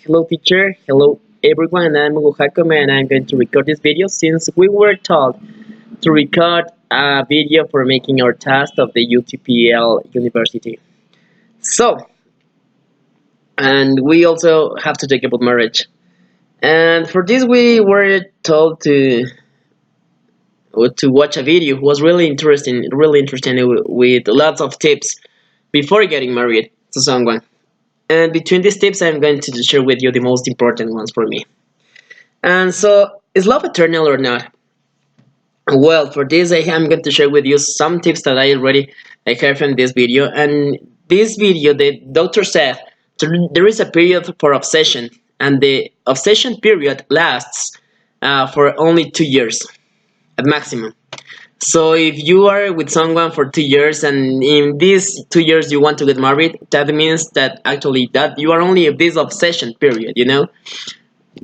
Hello teacher, hello everyone, I'm Hugo Hakome and I'm going to record this video since we were told to record a video for making our task of the UTPL University. So, and we also have to talk about marriage. And for this we were told to watch a video. It was really interesting with lots of tips before getting married to someone. And between these tips, I'm going to share with you the most important ones for me. And so, is love eternal or not? Well, for this, I am going to share with you some tips that I heard from this video. And this video, the doctor said there is a period for obsession, and the obsession period lasts for only 2 years at maximum. So if you are with someone for 2 years and in these 2 years you want to get married, that means that actually that you are only in this obsession period, you know?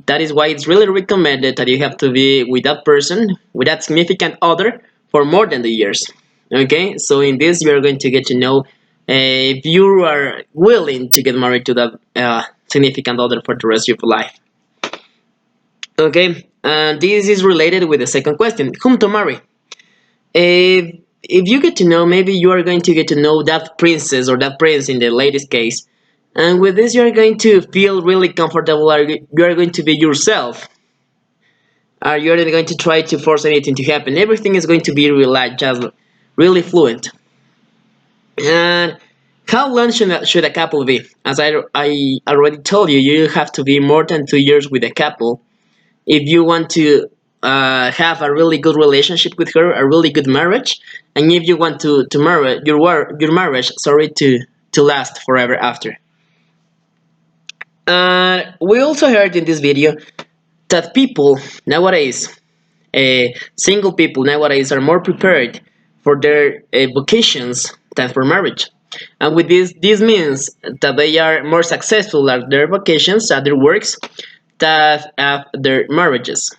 That is why it's really recommended that you have to be with that person, with that significant other, for more than the years. Okay, so in this you are going to get to know if you are willing to get married to that significant other for the rest of your life. Okay, and this is related with the second question: whom to marry? If you get to know, maybe you are going to get to know that princess or that prince in the latest case, and with this you are going to feel really comfortable. You are going to be yourself. You are not going to try to force anything to happen. Everything is going to be relaxed, just really fluent. And how long should a couple be? As I already told you, you have to be more than 2 years with a couple if you want to have a really good relationship with her, a really good marriage, and if you want to marry your marriage, sorry, to last forever after. We also heard in this video that people nowadays, single people nowadays, are more prepared for their vocations than for marriage. And with this means that they are more successful at their vocations, at their works, than at their marriages.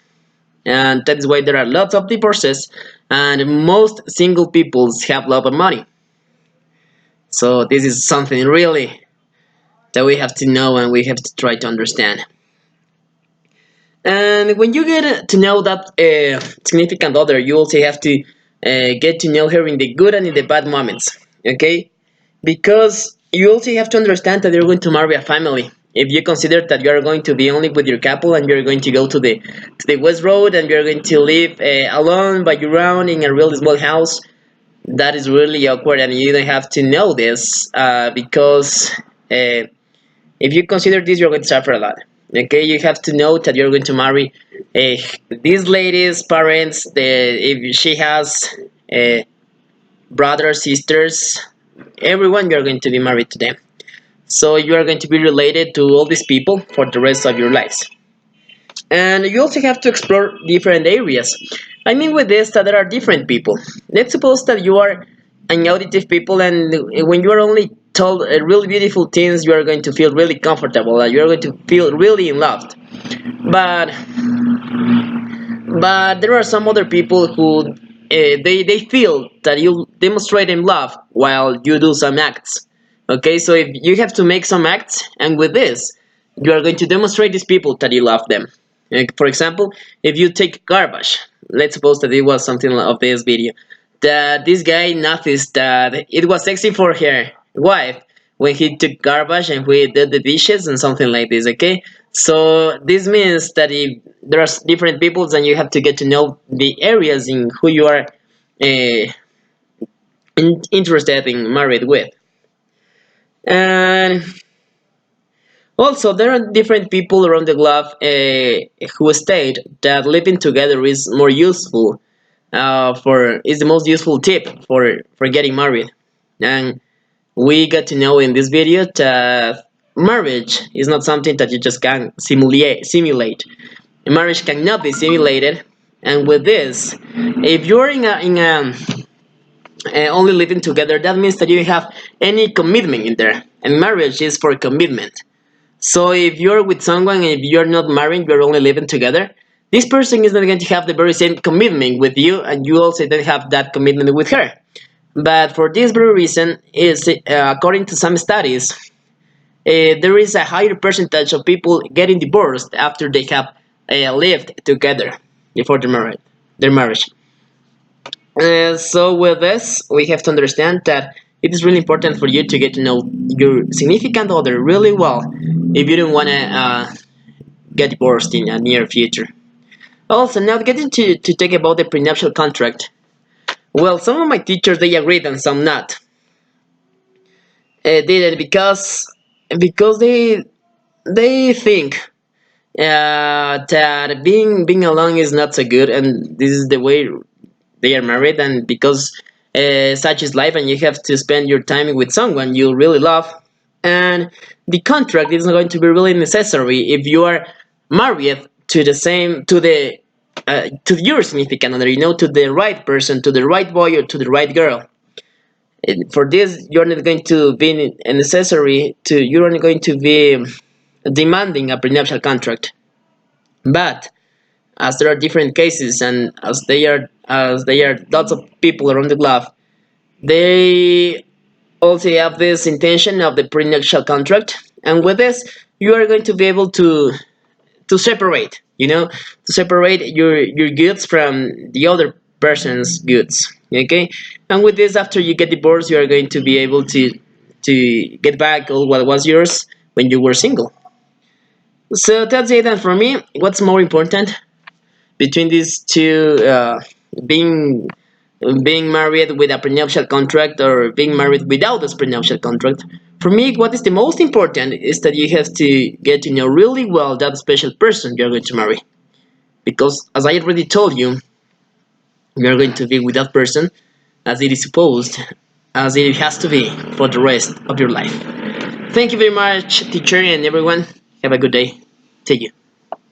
And that is why there are lots of divorces, and most single peoples have a lot of money. So this is something really that we have to know and we have to try to understand. And when you get to know that significant other, you also have to get to know her in the good and in the bad moments, okay? Because you also have to understand that you're going to marry a family. If you consider that you are going to be only with your couple and you're going to go to the West Road and you're going to live alone by your own in a really small house, that is really awkward, and you don't have to know this because if you consider this, you're going to suffer a lot. Okay, you have to know that you're going to marry this lady's parents. If she has brothers, sisters, everyone, you're going to be married to them. So you are going to be related to all these people for the rest of your lives. And you also have to explore different areas. I mean with this that there are different people. Let's suppose that you are an auditive people, and when you are only told really beautiful things, you are going to feel really comfortable. You are going to feel really in love. But there are some other people who they feel that you demonstrate in love while you do some acts. Okay, so if you have to make some acts, and with this, you are going to demonstrate these people that you love them. For example, if you take garbage, let's suppose that it was something of this video, that this guy noticed that it was sexy for her wife when he took garbage and we did the dishes and something like this. Okay, so this means that if there are different peoples, and you have to get to know the areas in who you are interested in married with. And also, there are different people around the globe who state that living together is more useful. For is the most useful tip for getting married, and we got to know in this video that marriage is not something that you just can simulate. Marriage cannot be simulated, and with this, if you're in a only living together, that means that you have any commitment in there, and marriage is for commitment. So if you're with someone and if you're not married, you're only living together, this person is not going to have the very same commitment with you, and you also don't have that commitment with her. But for this very reason, is according to some studies, there is a higher percentage of people getting divorced after they have lived together before their marriage. So with this, we have to understand that it is really important for you to get to know your significant other really well if you don't want to get divorced in a near future. Also, now getting to talk about the prenuptial contract. Well, some of my teachers they agreed and some not. Did it because they think that being alone is not so good, and this is the way they are married, and because such is life, and you have to spend your time with someone you really love, and the contract is not going to be really necessary if you are married to the same to your significant other, to the right person, to the right boy or to the right girl. And for this, you're not going to be necessary to you're not going to be demanding a prenuptial contract. But as there are different cases and as they are lots of people around the globe, they also have this intention of the prenuptial contract, and with this you are going to be able to separate, to separate your goods from the other person's goods. Okay, and with this, after you get divorced, you are going to be able to get back all what was yours when you were single. So that's it. And for me, what's more important between these two, being being married with a prenuptial contract or being married without this prenuptial contract? For me, what is the most important is that you have to get to know really well that special person you're going to marry. Because, as I already told you, you're going to be with that person as it is supposed, as it has to be for the rest of your life. Thank you very much, teacher, and everyone. Have a good day. Take you.